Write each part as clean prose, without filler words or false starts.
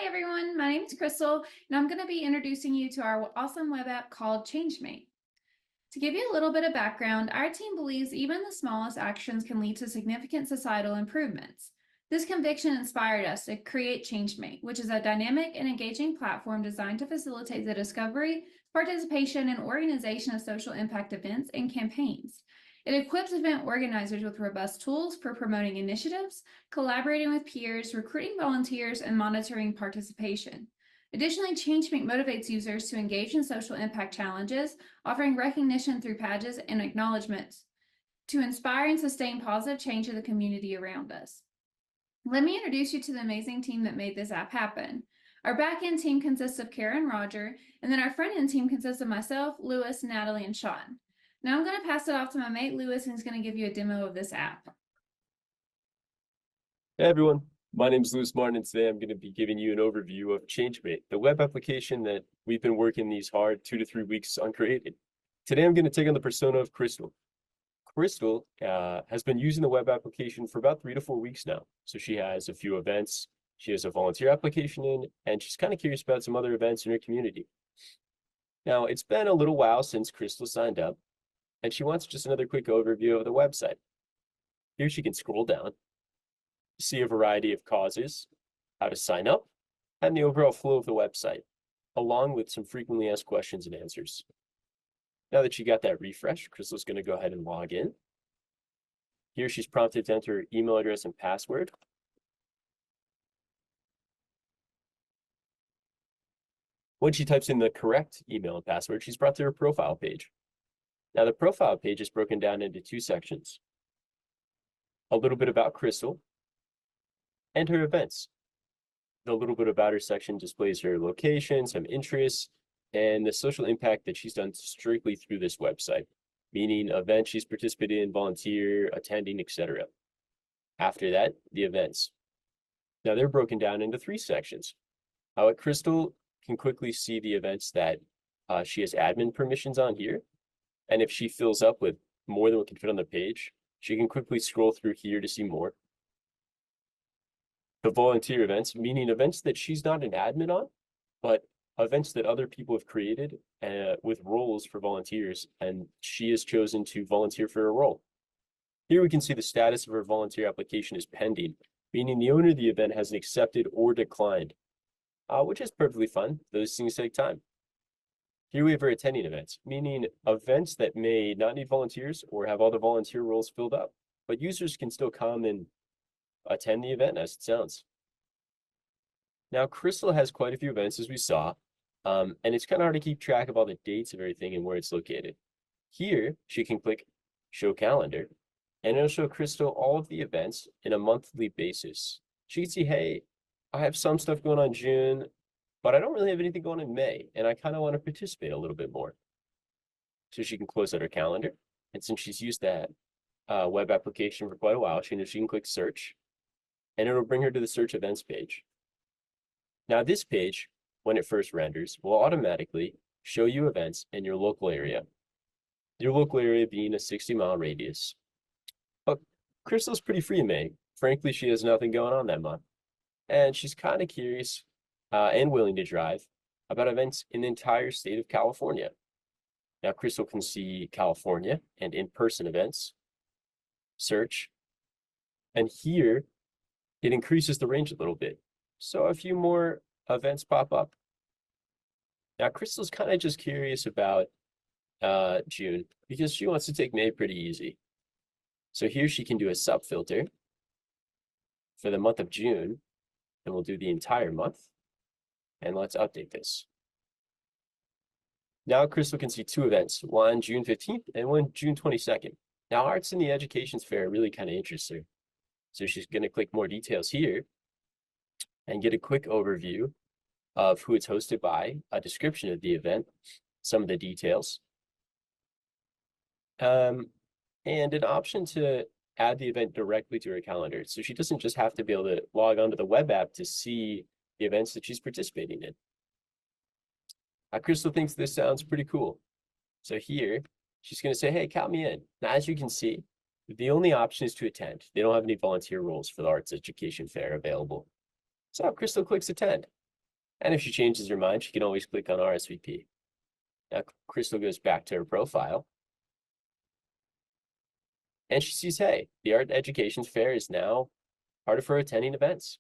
Hi everyone, my name is Crystal, and I'm going to be introducing you to our awesome web app called ChangeMate. To give you a little bit of background, our team believes even the smallest actions can lead to significant societal improvements. This conviction inspired us to create ChangeMate, which is a dynamic and engaging platform designed to facilitate the discovery, participation, and organization of social impact events and campaigns. It equips event organizers with robust tools for promoting initiatives, collaborating with peers, recruiting volunteers, and monitoring participation. Additionally, ChangeMate motivates users to engage in social impact challenges, offering recognition through badges and acknowledgments to inspire and sustain positive change in the community around us. Let me introduce you to the amazing team that made this app happen. Our back-end team consists of Kara and Roger, and then our front-end team consists of myself, Lewis, Natalie, and Sean. Now I'm going to pass it off to my mate, Lewis, and he's going to give you a demo of this app. Hey everyone, my name is Lewis Martin, and today I'm going to be giving you an overview of ChangeMate, the web application that we've been working these hard 2 to 3 weeks on creating. Today I'm going to take on the persona of Crystal. Crystal has been using the web application for about 3 to 4 weeks now. So she has a few events, she has a volunteer application in, and she's kind of curious about some other events in her community. Now, it's been a little while since Crystal signed up, and she wants just another quick overview of the website. Here she can scroll down, see a variety of causes, how to sign up, and the overall flow of the website, along with some frequently asked questions and answers. Now that she got that refresh, Crystal's going to go ahead and log in. Here she's prompted to enter her email address and password. When she types in the correct email and password, she's brought to her profile page. Now the profile page is broken down into 2 sections. A little bit about Crystal and her events. The little bit about her section displays her location, some interests, and the social impact that she's done strictly through this website, meaning events she's participated in, volunteer, attending, etc. After that, the events. Now they're broken down into 3 sections. Crystal can quickly see the events that she has admin permissions on here. And if she fills up with more than what can fit on the page, she can quickly scroll through here to see more. The volunteer events, meaning events that she's not an admin on, but events that other people have created with roles for volunteers, and she has chosen to volunteer for a role. Here we can see the status of her volunteer application is pending, meaning the owner of the event hasn't accepted or declined, which is perfectly fine. Those things take time. Here we have her attending events, meaning events that may not need volunteers or have all the volunteer roles filled up, but users can still come and attend the event as it sounds. Now, Crystal has quite a few events, as we saw, and it's kind of hard to keep track of all the dates of everything and where it's located. Here, she can click Show Calendar, and it'll show Crystal all of the events in a monthly basis. She can see, hey, I have some stuff going on in June, but I don't really have anything going in May, and I kind of want to participate a little bit more. So she can close out her calendar, and since she's used that web application for quite a while, she knows she can click Search, and it'll bring her to the Search Events page. Now this page, when it first renders, will automatically show you events in your local area. Your local area being a 60-mile radius. But Crystal's pretty free in May. Frankly, she has nothing going on that month. And she's kind of curious and willing to drive about events in the entire state of California. Now Crystal can see California and in-person events, search, and here it increases the range a little bit. So a few more events pop up. Now Crystal's kind of just curious about June because she wants to take May pretty easy. So here she can do a sub-filter for the month of June, and we'll do the entire month. And let's update this. Now Crystal can see 2 events, one June 15th and one June 22nd. Now Arts in the Education Fair really kind of interests her. So she's going to click more details here and get a quick overview of who it's hosted by, a description of the event, some of the details, and an option to add the event directly to her calendar. So she doesn't just have to be able to log onto the web app to see the events that she's participating in. Crystal thinks this sounds pretty cool. So here, she's going to say, hey, count me in. Now, as you can see, the only option is to attend. They don't have any volunteer roles for the Arts Education Fair available. So Crystal clicks attend. And if she changes her mind, she can always click on RSVP. Now, Crystal goes back to her profile and she sees, hey, the Art Education Fair is now part of her attending events.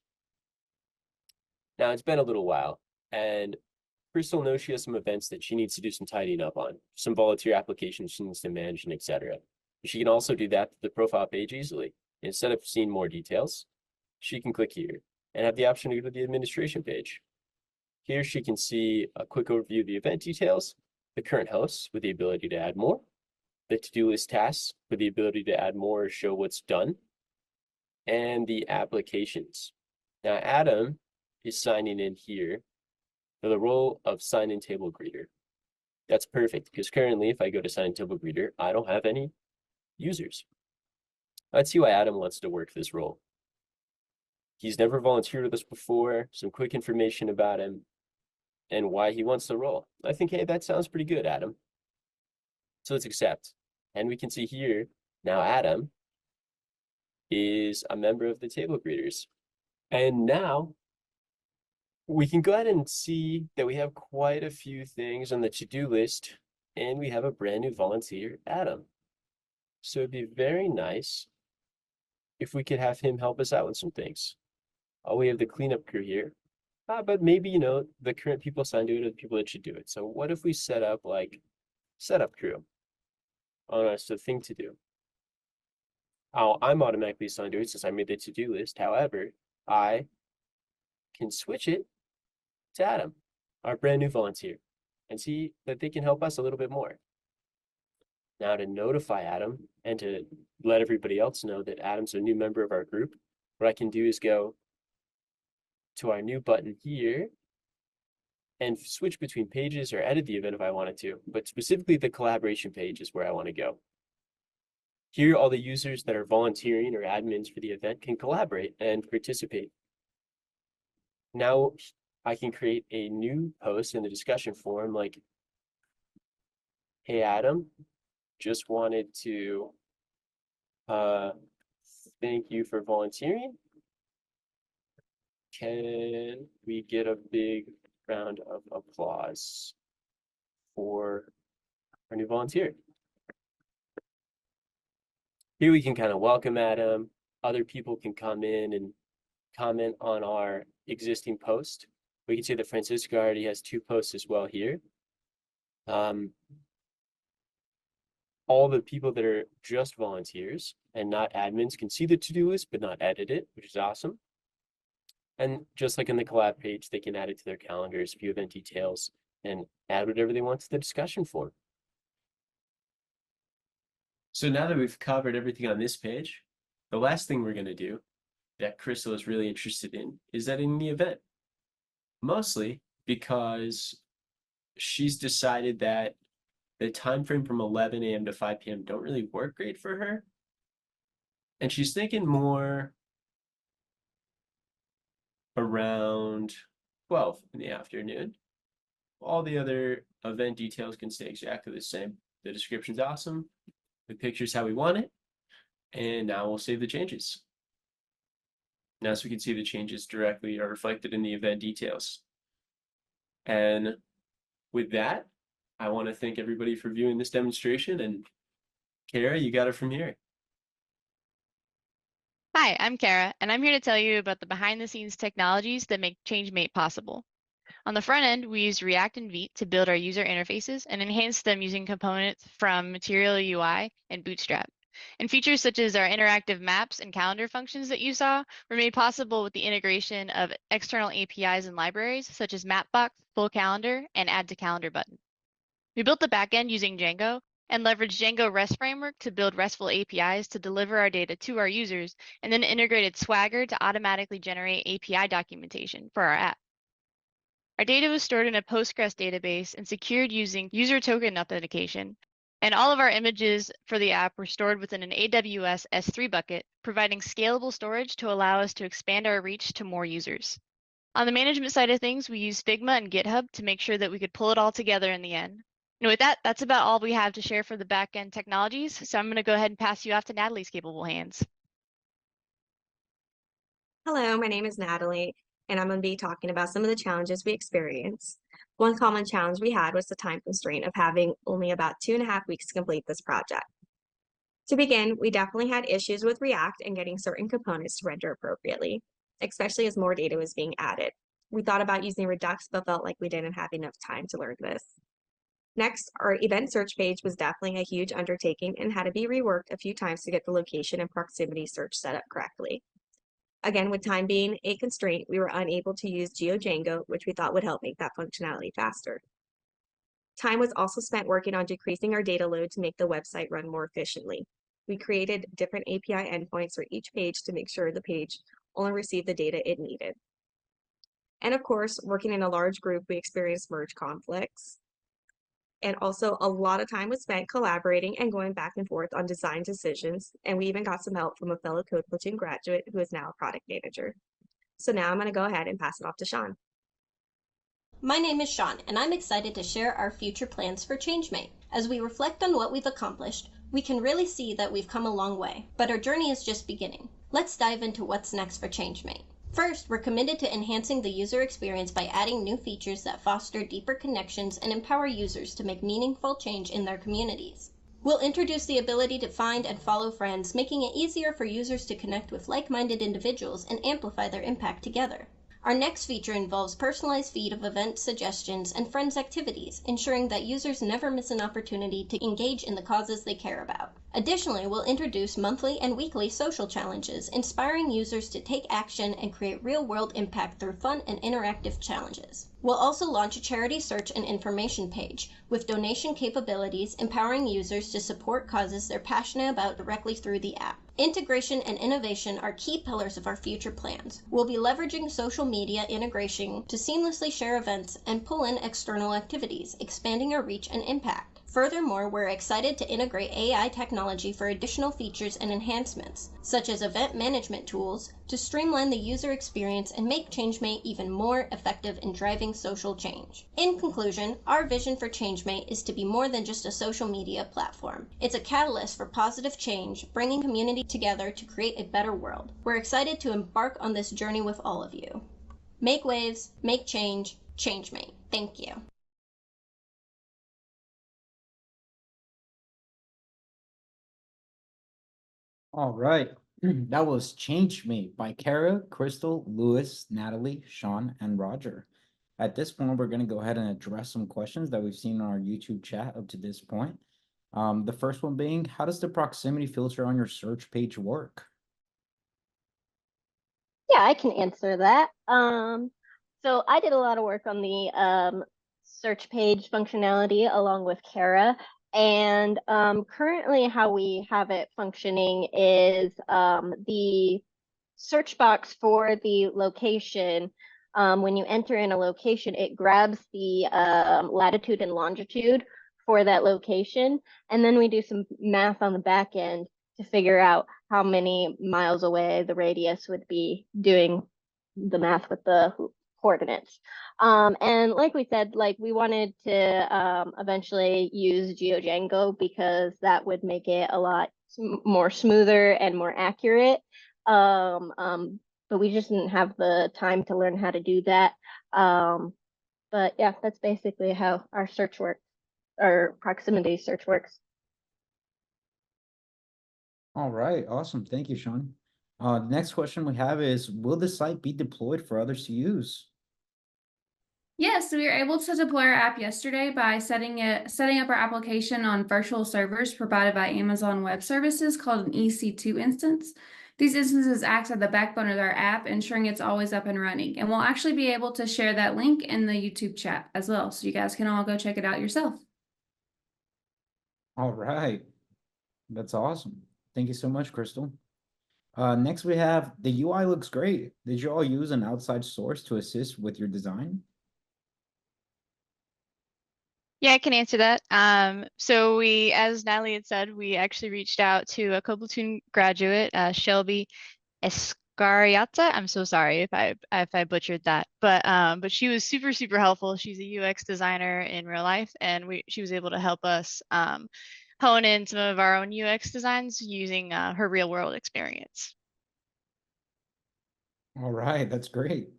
Now, it's been a little while, and Crystal knows she has some events that she needs to do some tidying up on, some volunteer applications she needs to manage, and etc. She can also do that to the profile page easily. Instead of seeing more details, she can click here and have the option to go to the administration page. Here she can see a quick overview of the event details, the current hosts with the ability to add more, the to-do list tasks with the ability to add more or show what's done, and the applications. Now, Adam is signing in here for the role of sign-in table greeter. That's perfect because currently, if I go to sign-in table greeter, I don't have any users. Let's see why Adam wants to work this role. He's never volunteered with us before, some quick information about him, and why he wants the role. I think, hey, that sounds pretty good, Adam. So let's accept. And we can see here, now Adam is a member of the table greeters. And now we can go ahead and see that we have quite a few things on the to-do list, and we have a brand new volunteer, Adam. So it'd be very nice if we could have him help us out with some things. Oh, we have the cleanup crew here. But maybe, the current people assigned to it are the people that should do it. So what if we set up like setup crew on us, a thing to do? I'm automatically assigned to it since I made the to-do list. However, I can switch it to Adam, our brand new volunteer, and see that they can help us a little bit more. Now, to notify Adam and to let everybody else know that Adam's a new member of our group, what I can do is go to our new button here and switch between pages or edit the event if I wanted to, but specifically the collaboration page is where I want to go. Here, all the users that are volunteering or admins for the event can collaborate and participate. Now, I can create a new post in the discussion forum like, hey, Adam, just wanted to thank you for volunteering. Can we get a big round of applause for our new volunteer? Here we can kind of welcome Adam. Other people can come in and comment on our existing post. We can see that Francisco already has 2 posts as well here. All the people that are just volunteers and not admins can see the to-do list, but not edit it, which is awesome. And just like in the collab page, they can add it to their calendars, view event details, and add whatever they want to the discussion forum. So now that we've covered everything on this page, the last thing we're going to do that Crystal is really interested in is editing the event. Mostly because she's decided that the time frame from 11 a.m. to 5 p.m. don't really work great for her. And she's thinking more around 12 in the afternoon. All the other event details can stay exactly the same. The description's awesome. The picture's how we want it. And now we'll save the changes. Now, so we can see the changes directly are reflected in the event details. And with that, I want to thank everybody for viewing this demonstration. And Kara, you got it from here. Hi, I'm Kara, and I'm here to tell you about the behind-the-scenes technologies that make ChangeMate possible. On the front end, we use React and Veet to build our user interfaces and enhance them using components from Material UI and Bootstrap. And features such as our interactive maps and calendar functions that you saw were made possible with the integration of external APIs and libraries such as Mapbox, Full Calendar, and Add to Calendar button. We built the backend using Django and leveraged Django REST framework to build Restful APIs to deliver our data to our users, and then integrated Swagger to automatically generate API documentation for our app. Our data was stored in a Postgres database and secured using user token authentication, and all of our images for the app were stored within an AWS S3 bucket, providing scalable storage to allow us to expand our reach to more users. On the management side of things, we used Figma and GitHub to make sure that we could pull it all together in the end. And with that, that's about all we have to share for the backend technologies. So I'm going to go ahead and pass you off to Natalie's capable hands. Hello, my name is Natalie, and I'm going to be talking about some of the challenges we experienced. One common challenge we had was the time constraint of having only about 2.5 weeks to complete this project. To begin, we definitely had issues with React and getting certain components to render appropriately, especially as more data was being added. We thought about using Redux, but felt like we didn't have enough time to learn this. Next, our event search page was definitely a huge undertaking and had to be reworked a few times to get the location and proximity search set up correctly. Again, with time being a constraint, we were unable to use GeoDjango, which we thought would help make that functionality faster. Time was also spent working on decreasing our data load to make the website run more efficiently. We created different API endpoints for each page to make sure the page only received the data it needed. And of course, working in a large group, we experienced merge conflicts. And also a lot of time was spent collaborating and going back and forth on design decisions. And we even got some help from a fellow Code Platoon graduate who is now a product manager. So now I'm going to go ahead and pass it off to Sean. My name is Sean, and I'm excited to share our future plans for ChangeMate. As we reflect on what we've accomplished, we can really see that we've come a long way, but our journey is just beginning. Let's dive into what's next for ChangeMate. First, we're committed to enhancing the user experience by adding new features that foster deeper connections and empower users to make meaningful change in their communities. We'll introduce the ability to find and follow friends, making it easier for users to connect with like-minded individuals and amplify their impact together. Our next feature involves personalized feed of event suggestions and friends' activities, ensuring that users never miss an opportunity to engage in the causes they care about. Additionally, we'll introduce monthly and weekly social challenges, inspiring users to take action and create real-world impact through fun and interactive challenges. We'll also launch a charity search and information page with donation capabilities, empowering users to support causes they're passionate about directly through the app. Integration and innovation are key pillars of our future plans. We'll be leveraging social media integration to seamlessly share events and pull in external activities, expanding our reach and impact. Furthermore, we're excited to integrate AI technology for additional features and enhancements, such as event management tools, to streamline the user experience and make ChangeMate even more effective in driving social change. In conclusion, our vision for ChangeMate is to be more than just a social media platform. It's a catalyst for positive change, bringing community together to create a better world. We're excited to embark on this journey with all of you. Make waves, make change, ChangeMate. Thank you. All right. That was ChangeMate by Kara, Crystal, Lewis, Natalie, Sean, and Roger. At this point, we're going to go ahead and address some questions that we've seen in our YouTube chat up to this point. The first one being, how does the proximity filter on your search page work? Yeah, I can answer that. So I did a lot of work on the search page functionality along with Kara. And currently how we have it functioning is the search box for the location. When you enter in a location, it grabs the latitude and longitude for that location. And then we do some math on the back end to figure out how many miles away the radius would be, doing the math with the coordinates. And like we said, like we wanted to eventually use GeoDjango because that would make it a lot more smoother and more accurate. But we just didn't have the time to learn how to do that. But yeah, that's basically how our search works, our proximity search works. All right, awesome. Thank you, Sean. The next question we have is, will the site be deployed for others to use? Yes, we were able to deploy our app yesterday by setting up our application on virtual servers provided by Amazon Web Services called an EC2 instance. These instances act as the backbone of our app, ensuring it's always up and running. And we'll actually be able to share that link in the YouTube chat as well, so you guys can all go check it out yourself. All right, that's awesome. Thank you so much, Crystal. Next we have, the UI looks great. Did you all use an outside source to assist with your design? Yeah, I can answer that. So we, as Natalie had said, we actually reached out to a Platoon graduate, Shelby Escariata. I'm so sorry if I butchered that, but she was super helpful. She's a UX designer in real life, and she was able to help us hone in some of our own UX designs using her real world experience. All right, that's great.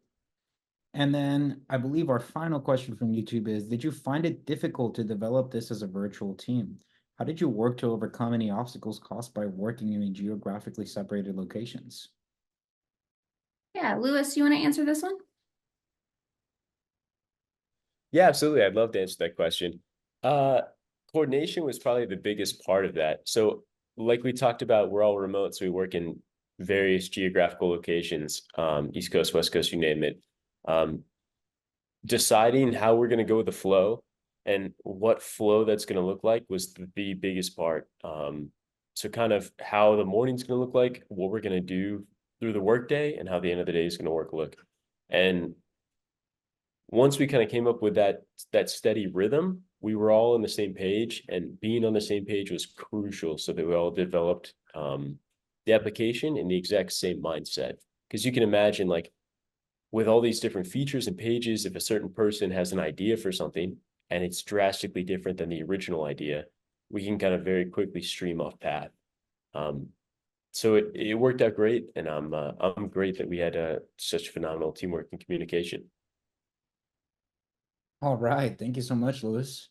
And then I believe our final question from YouTube is, did you find it difficult to develop this as a virtual team? How did you work to overcome any obstacles caused by working in geographically separated locations? Yeah, Lewis, you want to answer this one? Yeah, absolutely. I'd love to answer that question. Coordination was probably the biggest part of that. So like we talked about, we're all remote, so we work in various geographical locations, East Coast, West Coast, you name it. Deciding how we're going to go with the flow and what flow that's going to look like was the biggest part. So kind of how the morning's going to look like, what we're going to do through the workday, and how the end of the day is going to look. And once we kind of came up with that steady rhythm, we were all on the same page, and being on the same page was crucial so that we all developed the application in the exact same mindset. Because you can imagine, like, with all these different features and pages, if a certain person has an idea for something and it's drastically different than the original idea, we can kind of very quickly stream off path. So it worked out great, and I'm great that we had such phenomenal teamwork and communication. All right, thank you so much, Lewis.